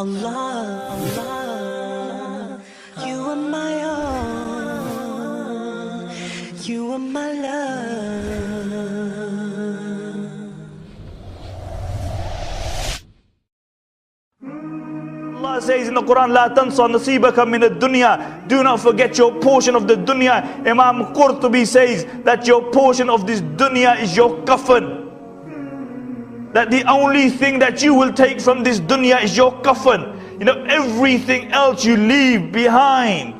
Allah, Allah, you are my all, you are my love. Allah says in the Quran, La tansa nasibaka min ad-dunya. Do not forget your portion of the dunya. Imam Qurtubi says that your portion of this dunya is your kafan. That the only thing that you will take from this dunya is your kafan. You know, everything else you leave behind.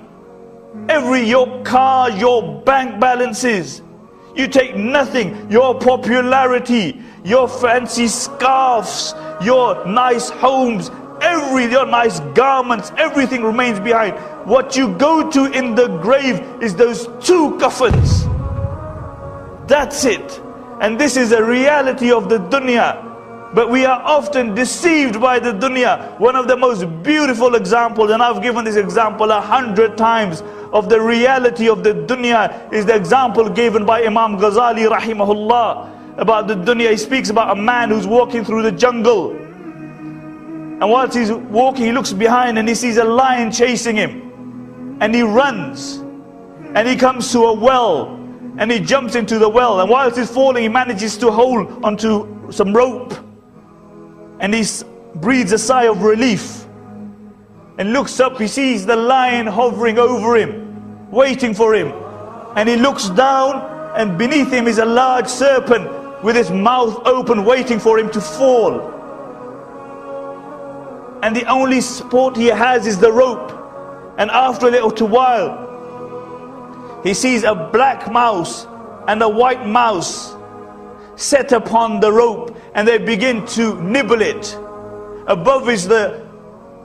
Your car, your bank balances. You take nothing. Your popularity, your fancy scarves, your nice homes, your nice garments, everything remains behind. What you go to in the grave is those two kafans. That's it. And this is a reality of the dunya. But we are often deceived by the dunya. One of the most beautiful examples, and I've given this example 100 times, of the reality of the dunya is the example given by Imam Ghazali rahimahullah about the dunya. He speaks about a man who's walking through the jungle. And whilst he's walking, he looks behind and he sees a lion chasing him. And he runs. And he comes to a well. And he jumps into the well. And whilst he's falling, he manages to hold onto some rope. And he breathes a sigh of relief. And looks up, he sees the lion hovering over him, waiting for him. And he looks down, and beneath him is a large serpent with its mouth open, waiting for him to fall. And the only support he has is the rope. And after a little while, he sees a black mouse and a white mouse set upon the rope, and they begin to nibble it. Above is the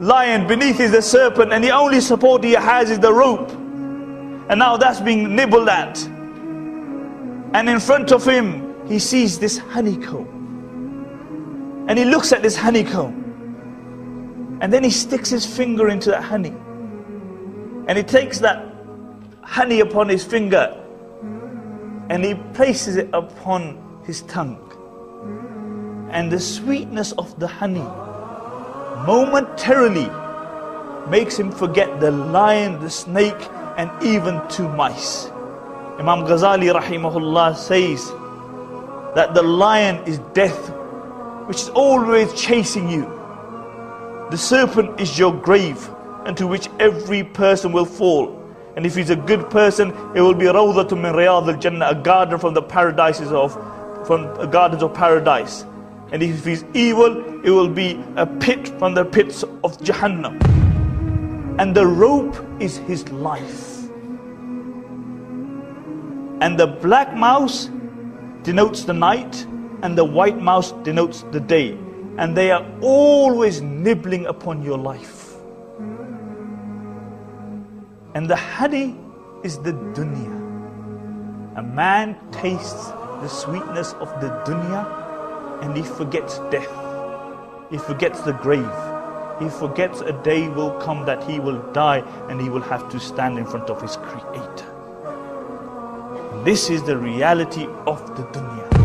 lion, beneath is the serpent, and the only support he has is the rope. And now that's being nibbled at. And in front of him, he sees this honeycomb. And he looks at this honeycomb. And then he sticks his finger into that honey. And he takes that honey upon his finger and he places it upon his tongue. And the sweetness of the honey momentarily makes him forget the lion, the snake, and even two mice. Imam Ghazali rahimahullah says that the lion is death, which is always chasing you. The serpent is your grave, into which every person will fall. And if he's a good person, it will be rawdatun min riyad al-jannah, a garden from the gardens of paradise. And if he's evil, it will be a pit from the pits of Jahannam. And the rope is his life. And the black mouse denotes the night, and the white mouse denotes the day. And they are always nibbling upon your life. And the honey is the dunya. A man tastes the sweetness of the dunya, and he forgets death. He forgets the grave. He forgets a day will come that he will die and he will have to stand in front of his Creator. This is the reality of the dunya.